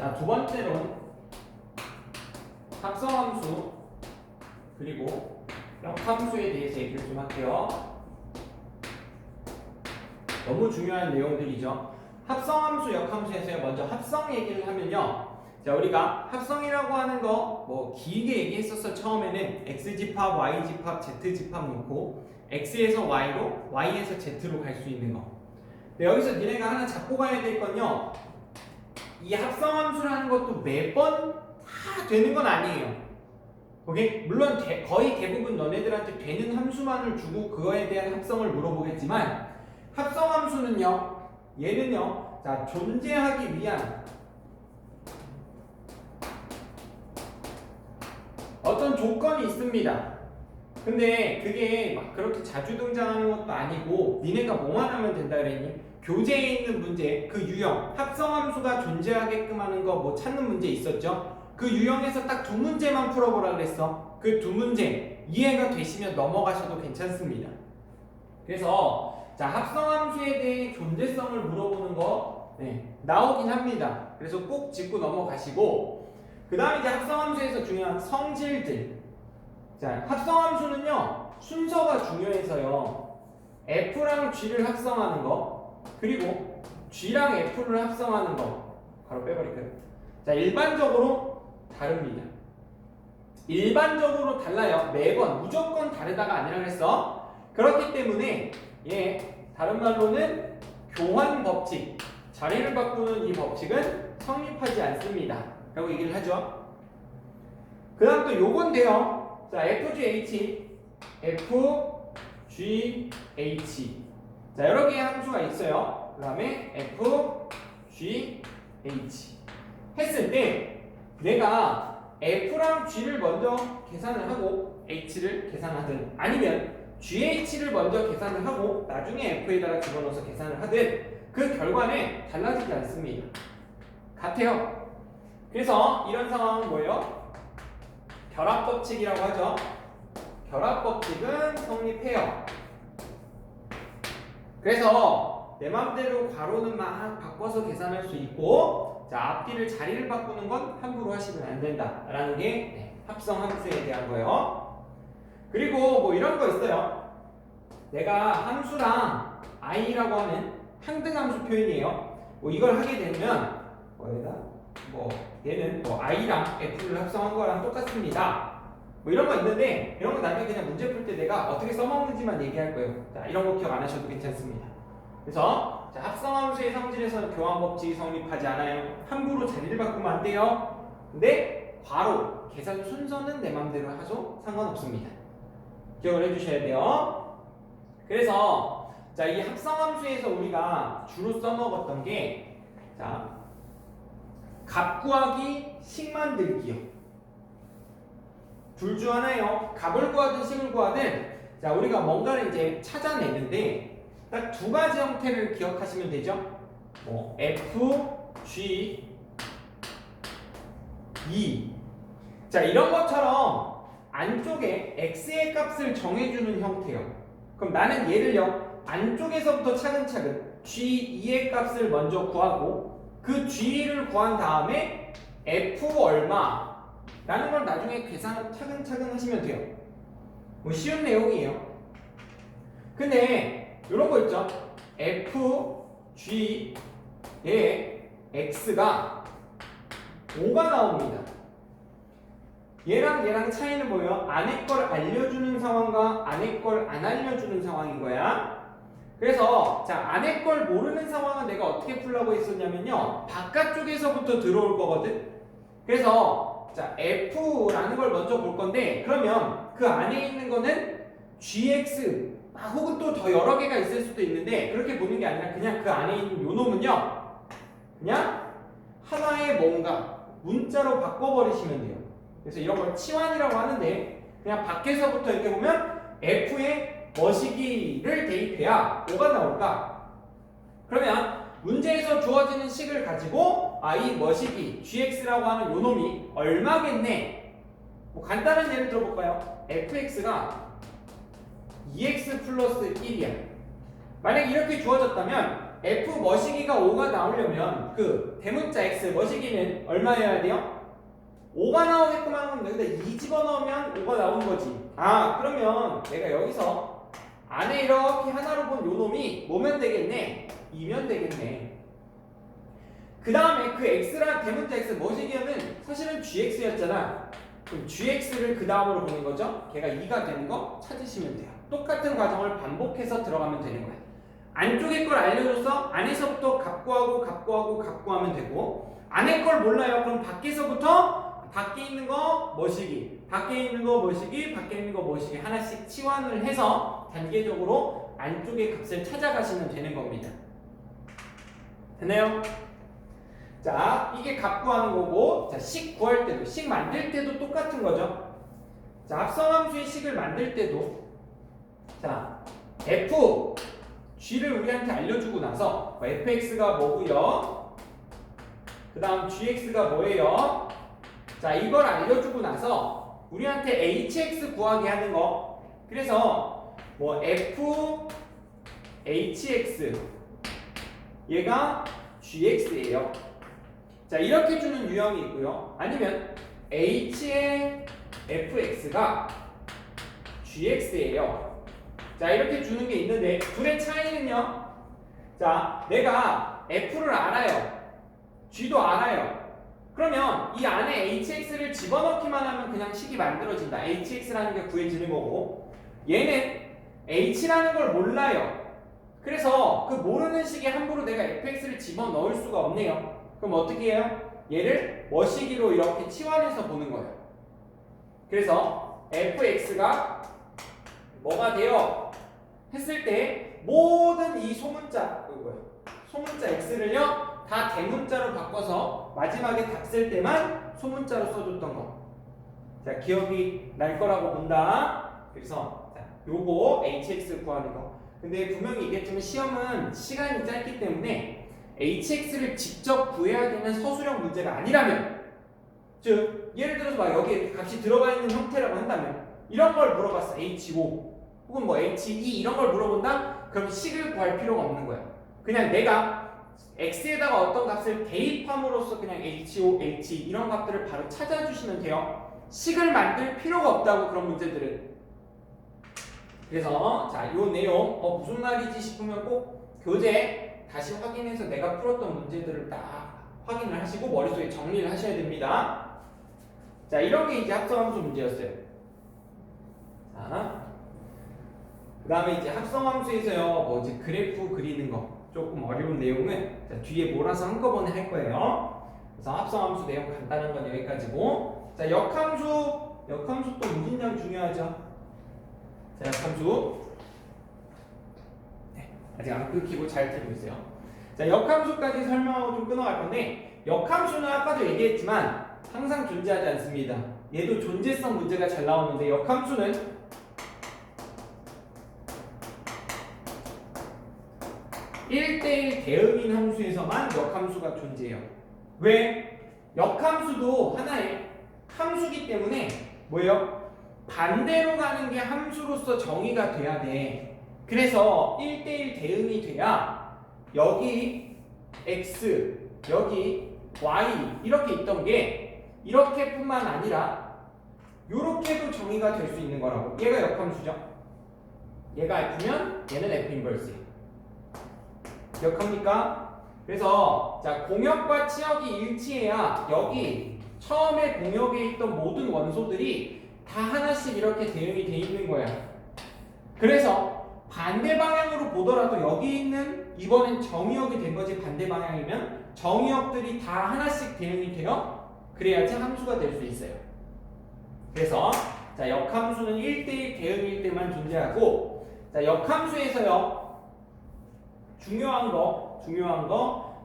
자, 두 번째로 합성함수 그리고 역함수에 대해서 얘기를 좀 할게요. 너무 중요한 내용들이죠. 합성함수, 역함수에서 먼저 합성 얘기를 하면요. 자, 우리가 합성이라고 하는 거 뭐 길게 얘기했었어. 처음에는 x집합, y집합, z집합 놓고 x에서 y로, y에서 z로 갈 수 있는 거. 근데 여기서 니네가 하나 잡고 가야 될 건요. 이 합성함수라는 것도 매번 다 되는 건 아니에요. 오케이? 물론 거의 대부분 너네들한테 되는 함수만을 주고 그거에 대한 합성을 물어보겠지만 합성함수는요. 얘는요. 자, 존재하기 위한 어떤 조건이 있습니다. 근데 그게 막 그렇게 자주 등장하는 것도 아니고 니네가 뭐만 하면 된다 그랬니? 교재에 있는 문제, 그 유형, 합성함수가 존재하게끔 하는 거 뭐 찾는 문제 있었죠? 그 유형에서 딱 두 문제만 풀어보라 그랬어. 그 두 문제 이해가 되시면 넘어가셔도 괜찮습니다. 그래서 자, 합성함수에 대해 존재성을 물어보는 거 나오긴 합니다. 그래서 꼭 짚고 넘어가시고 그 다음에 이제 합성함수에서 중요한 성질들. 자, 합성함수는요 순서가 중요해서요 F랑 G를 합성하는 거 그리고 G랑 F를 합성하는 거 바로 빼버릴까요? 자, 일반적으로 다릅니다. 일반적으로 달라요. 매번 무조건 다르다가 아니라 그랬어. 그렇기 때문에 다른 말로는 교환 법칙, 자리를 바꾸는 이 법칙은 성립하지 않습니다 라고 얘기를 하죠. 그 다음 또 요건 돼요. 자, FGH, FGH. 자, 여러 개의 함수가 있어요. 그 다음에 FGH. 했을 때 내가 F랑 G를 먼저 계산을 하고 H를 계산하든 아니면 GH를 먼저 계산을 하고 나중에 F에다가 집어넣어서 계산을 하든 그 결과는 달라지지 않습니다. 같아요. 그래서 이런 상황은 뭐예요? 결합법칙이라고 하죠. 결합법칙은 성립해요. 그래서 내 맘대로 괄호는 막 바꿔서 계산할 수 있고 자, 앞뒤를 자리를 바꾸는 건 함부로 하시면 안 된다 라는 게 합성함수에 대한 거예요. 그리고 뭐 이런 거 있어요. 내가 함수랑 i라고 하는 항등함수 표현이에요. 뭐 이걸 하게 되면 얘는 i랑 f를 합성한 거랑 똑같습니다. 뭐 이런 거 있는데 이런 거 나중에 그냥 문제 풀 때 내가 어떻게 써먹는지만 얘기할 거예요. 자, 이런 거 기억 안 하셔도 괜찮습니다. 그래서 자, 합성함수의 성질에서는 교환법칙이 성립하지 않아요. 함부로 자리를 바꾸면 안 돼요. 근데 괄호, 계산 순서는 내 맘대로 하죠. 상관없습니다. 기억을 해주셔야 돼요. 그래서 자, 이 합성함수에서 우리가 주로 써먹었던 게 자, 값 구하기, 식 만들기요. 둘 중 하나예요. 값을 구하든 식을 구하든 자, 우리가 뭔가를 이제 찾아내는데 딱 두 가지 형태를 기억하시면 되죠. 뭐 F, G, E. 자, 이런 것처럼 안쪽에 X의 값을 정해주는 형태요. 그럼 나는 얘를요 안쪽에서부터 차근차근 G2의 값을 먼저 구하고 그 G를 구한 다음에 F 얼마 라는 걸 나중에 계산을 차근차근 하시면 돼요. 뭐 쉬운 내용이에요. 근데 이런 거 있죠. F, G의 X가 5가 나옵니다. 얘랑 차이는 뭐예요? 안에 걸 알려주는 상황과 안에 걸 안 알려주는 상황인 거야. 그래서 자, 안에 걸 모르는 상황은 내가 어떻게 풀라고 했었냐면요 바깥쪽에서부터 들어올 거거든. 그래서 자, F라는 걸 먼저 볼 건데 그러면 그 안에 있는 거는 GX 혹은 또 더 여러 개가 있을 수도 있는데 그렇게 보는 게 아니라 그냥 그 안에 있는 요 놈은요 그냥 하나의 뭔가 문자로 바꿔버리시면 돼요. 그래서 이런 걸 치환이라고 하는데 그냥 밖에서부터 이렇게 보면 F의 머시기를 대입해야 뭐가 나올까? 그러면 문제에서 주어지는 식을 가지고 이 머시기 GX라고 하는 요 놈이 얼마겠네? 뭐 간단한 예를 들어볼까요? FX가 2x 플러스 1이야. 만약 이렇게 주어졌다면 f 머시기가 5가 나오려면 그 대문자 x 머시기는 얼마여야 돼요? 5가 나오게끔 하는 건데 여기다 2 집어넣으면 5가 나오는 거지. 아 그러면 내가 여기서 안에 이렇게 하나로 본 요 놈이 뭐면 되겠네? 2면 되겠네. 그 다음에 그 x랑 대문자 x 머시기는 사실은 gx였잖아. 그럼 gx를 그 다음으로 보는 거죠. 걔가 2가 되는 거 찾으시면 돼요. 똑같은 과정을 반복해서 들어가면 되는 거야. 안쪽에 걸 알려줘서 안에서부터 값구하고 하면 되고, 안에 걸 몰라요. 그럼 밖에서부터 밖에 있는 거 머시기, 밖에 있는 거 머시기, 밖에 있는 거 머시기 하나씩 치환을 해서 단계적으로 안쪽의 값을 찾아가시면 되는 겁니다. 됐나요? 자, 이게 값 구하는 거고, 자, 식 구할 때도, 식 만들 때도 똑같은 거죠. 자, 합성함수의 식을 만들 때도, 자, f, g를 우리한테 알려주고 나서, fx가 뭐고요? 그 다음 gx가 뭐예요? 자, 이걸 알려주고 나서, 우리한테 hx 구하게 하는 거. 그래서, 뭐, f, hx, 얘가 gx예요. 자 이렇게 주는 유형이 있고요. 아니면 h의 fx가 gx예요. 자 이렇게 주는 게 있는데 둘의 차이는요. 자 내가 f를 알아요. g도 알아요. 그러면 이 안에 hx를 집어넣기만 하면 그냥 식이 만들어진다. hx라는 게 구해지는 거고 얘는 h라는 걸 몰라요. 그래서 그 모르는 식에 함부로 내가 fx를 집어넣을 수가 없네요. 그럼 어떻게 해요? 얘를 머시기로 이렇게 치환해서 보는 거예요. 그래서 fx가 뭐가 돼요? 했을 때 모든 이 소문자 소문자 x를요 다 대문자로 바꿔서 마지막에 답 쓸 때만 소문자로 써줬던 거. 자 기억이 날 거라고 본다. 그래서 자, 요거 hx 구하는 거. 근데 분명히 얘기했지만 시험은 시간이 짧기 때문에 hx를 직접 구해야 되는 서술형 문제가 아니라면, 즉 예를 들어서 막 여기에 값이 들어가 있는 형태라고 한다면 이런 걸 물어봤어. h5 혹은 뭐 h2 이런 걸 물어본다? 그럼 식을 구할 필요가 없는 거야. 그냥 내가 x에다가 어떤 값을 대입함으로써 그냥 h5, h2 이런 값들을 바로 찾아주시면 돼요. 식을 만들 필요가 없다고 그런 문제들은. 그래서 자, 요 내용 무슨 말이지 싶으면 꼭 교재 다시 확인해서 내가 풀었던 문제들을 딱 확인을 하시고 머릿속에 정리를 하셔야 됩니다. 자, 이런 게 이제 합성함수 문제였어요. 자, 그 다음에 이제 합성함수에서요, 뭐 이제 그래프 그리는 거 조금 어려운 내용은 자, 뒤에 몰아서 한꺼번에 할 거예요. 그래서 합성함수 내용 간단한 건 여기까지고, 자, 역함수 또 무진장 중요하죠. 자, 역함수. 아직 안 끊기고 잘 들고 있어요. 자, 역함수까지 설명하고 좀 끊어갈 건데, 역함수는 아까도 얘기했지만 항상 존재하지 않습니다. 얘도 존재성 문제가 잘 나오는데 역함수는 (1대1) 대응인 함수에서만 역함수가 존재해요. 왜? 역함수도 하나의 함수기 때문에 뭐예요? 반대로 가는 게 함수로서 정의가 돼야 돼. 그래서 1대1 대응이 돼야 여기 x, 여기 y 이렇게 있던 게 이렇게뿐만 아니라 이렇게도 정의가 될 수 있는 거라고. 얘가 역함수죠. 얘가 F면 얘는 F 인버스예요. 기억합니까? 그래서 자 공역과 치역이 일치해야 여기 처음에 공역에 있던 모든 원소들이 다 하나씩 이렇게 대응이 돼 있는 거야. 그래서 반대 방향으로 보더라도 여기 있는 이번엔 정의역이 된 거지. 반대 방향이면 정의역들이 다 하나씩 대응이 돼요. 그래야지 함수가 될 수 있어요. 그래서 자 역함수는 1대1 대응일 때만 존재하고, 자 역함수에서요 중요한 거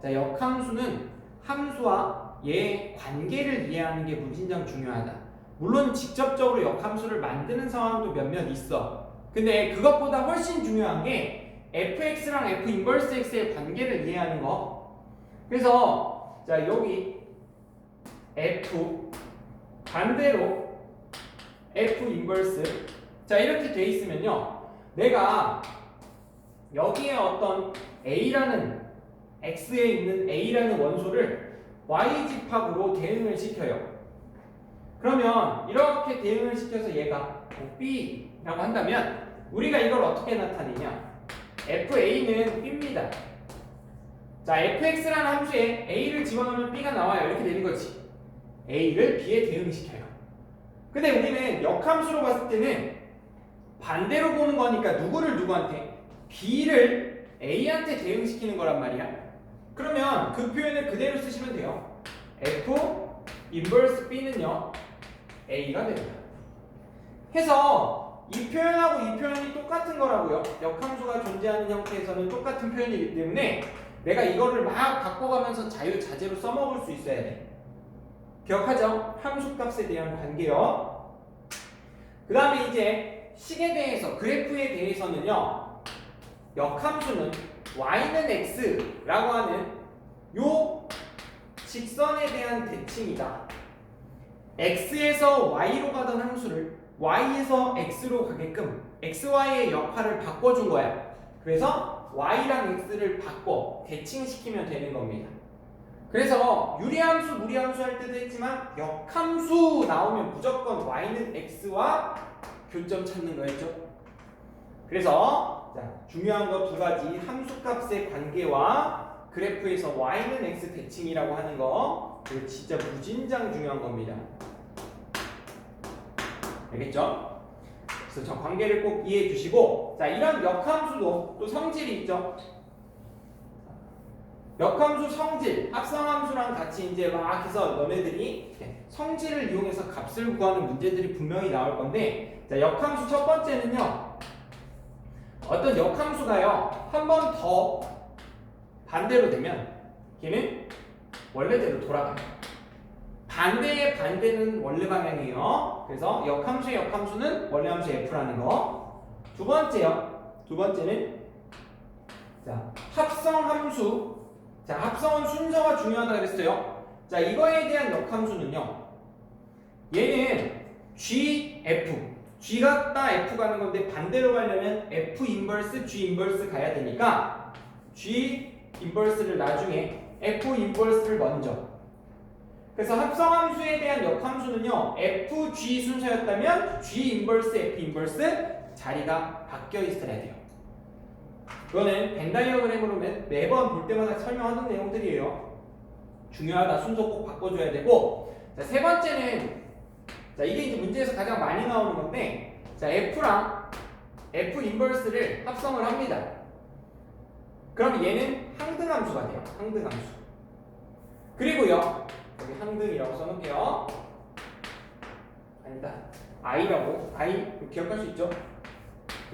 자 역함수는 함수와 얘의 관계를 이해하는 게 무진장 중요하다. 물론 직접적으로 역함수를 만드는 상황도 몇몇 있어. 근데 그것보다 훨씬 중요한 게 fx랑 f 인버스 x의 관계를 이해하는 거. 그래서 자 여기 f 반대로 f 인버스 자 이렇게 돼 있으면요, 내가 여기에 어떤 a라는 x에 있는 a라는 원소를 y 집합으로 대응을 시켜요. 그러면 이렇게 대응을 시켜서 얘가 b라고 한다면 우리가 이걸 어떻게 나타내냐? fa는 b입니다. 자, fx라는 함수에 a를 집어넣으면 b가 나와요. 이렇게 되는 거지. a를 b에 대응시켜요. 근데 우리는 역함수로 봤을 때는 반대로 보는 거니까 누구를 누구한테? b를 a한테 대응시키는 거란 말이야. 그러면 그 표현을 그대로 쓰시면 돼요. f 인버스 b는요 a가 됩니다. 해서 이 표현하고 이 표현이 똑같은 거라고요. 역함수가 존재하는 형태에서는 똑같은 표현이기 때문에 내가 이거를 막 바꿔가면서 자유자재로 써먹을 수 있어야 돼. 기억하죠? 함수값에 대한 관계요. 그 다음에 이제 식에 대해서, 그래프에 대해서는요, 역함수는 y는 x라고 하는 요 직선에 대한 대칭이다. x에서 y로 가던 함수를 y에서 x로 가게끔 xy의 역할을 바꿔준 거야. 그래서 y랑 x를 바꿔 대칭시키면 되는 겁니다. 그래서 유리함수, 무리함수 할 때도 했지만 역함수 나오면 무조건 y는 x와 교점 찾는 거였죠. 그래서 자, 중요한 거 두 가지, 함수값의 관계와 그래프에서 y는 x 대칭이라고 하는 거, 이거 진짜 무진장 중요한 겁니다. 알겠죠? 그래서 저 관계를 꼭 이해해 주시고, 자, 이런 역함수도 또 성질이 있죠. 역함수 성질, 합성함수랑 같이 이제 막 해서 너네들이 성질을 이용해서 값을 구하는 문제들이 분명히 나올 건데, 자, 역함수 첫 번째는요, 어떤 역함수가요, 한 번 더 반대로 되면 걔는 원래대로 돌아가요. 반대의 반대는 원래 방향이에요. 그래서 역함수의 역함수는 원래 함수 f라는 거. 두 번째요. 두 번째는 자, 합성함수. 자, 합성은 순서가 중요하다 그랬어요. 자, 이거에 대한 역함수는요, 얘는 g, f. g가 따 f 가는 건데 반대로 가려면 f 인버스, g 인버스 가야 되니까 g 인버스를 나중에 f 인버스를 먼저. 그래서 합성함수에 대한 역함수는요, f, g 순서였다면 g 인버스, f 인버스 자리가 바뀌어 있어야 돼요. 그거는 벤 다이어그램으로 매번 볼 때마다 설명하던 내용들이에요. 중요하다. 순서 꼭 바꿔줘야 되고, 자, 세 번째는, 자, 이게 이제 문제에서 가장 많이 나오는 건데, 자, f랑 f 인버스를 합성을 합니다. 그럼 얘는 항등함수가 돼요. 항등함수. 그리고요, 여기 항등이라고 써놓을게요. 아니다. i라고. i 기억할 수 있죠?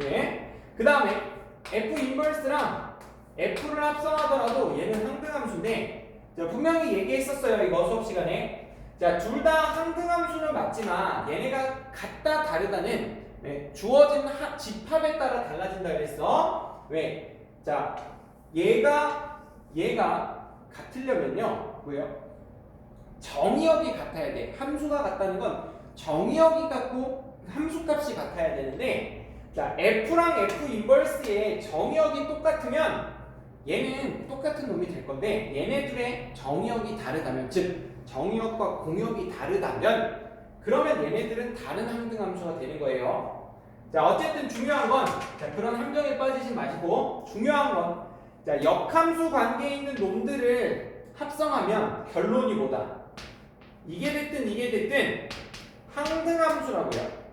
예. 그 다음에 f 인버스랑 f를 합성하더라도 얘는 항등함수인데, 자, 분명히 얘기했었어요. 이거 수업 시간에. 자, 둘 다 항등함수는 맞지만 얘네가 같다 다르다는 주어진 집합에 따라 달라진다 그랬어. 왜? 자, 얘가 같으려면요, 뭐예요? 정의역이 같아야 돼. 함수가 같다는 건 정의역이 같고 함수값이 같아야 되는데, 자, f랑 f 인버스의 정의역이 똑같으면 얘는 똑같은 놈이 될 건데, 얘네들의 정의역이 다르다면, 즉 정의역과 공역이 다르다면, 그러면 얘네들은 다른 항등함수가 되는 거예요. 자, 어쨌든 중요한 건, 자, 그런 함정에 빠지지 마시고, 중요한 건, 자, 역함수 관계에 있는 놈들을 합성하면 결론이 뭐다? 이게 됐든 이게 됐든 항등함수라고요.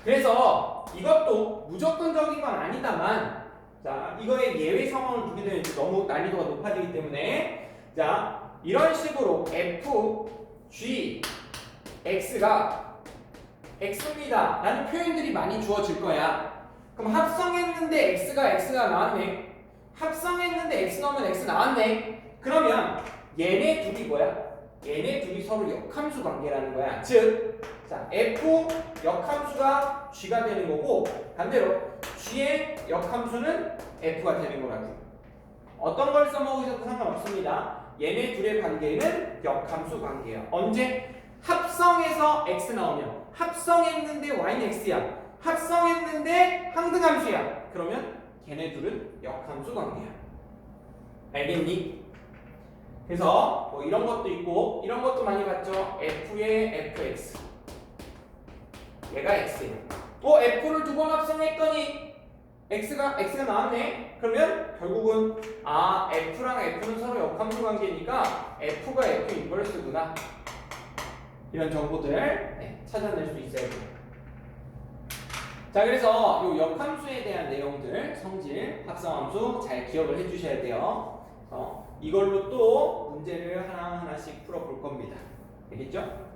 그래서 이것도 무조건적인 건 아니다만, 자, 이거의 예외 상황을 두게 되면 너무 난이도가 높아지기 때문에, 자, 이런 식으로 f, g, x가 x입니다 라는 표현들이 많이 주어질 거야. 그럼 합성했는데 x가 나왔네. 합성했는데 x 넣으면 x 나왔네. 그러면 얘네 둘이 뭐야? 얘네 둘이 서로 역함수 관계라는 거야. 즉, 자, f 역함수가 g가 되는 거고, 반대로 g의 역함수는 f가 되는 거라고. 어떤 걸 써먹으셔도 상관없습니다. 얘네 둘의 관계는 역함수 관계예요. 언제? 합성해서 x 나오면, 합성했는데 y는 x야. 합성했는데 항등함수야. 그러면 걔네 둘은 역함수 관계야. 알겠니? 그래서 뭐 이런 것도 있고 이런 것도 많이 봤죠. f의 fx 얘가 x예요. f를 두 번 합성했더니 x가 나왔네. 그러면 결국은 f랑 f는 서로 역함수 관계니까 f가 f 인버스구나. 이런 정보들 찾아낼 수 있어야 돼요. 자, 그래서 이 역함수에 대한 내용들, 성질, 합성함수 잘 기억을 해주셔야 돼요. 이걸로 또 문제를 하나하나씩 풀어볼 겁니다. 알겠죠?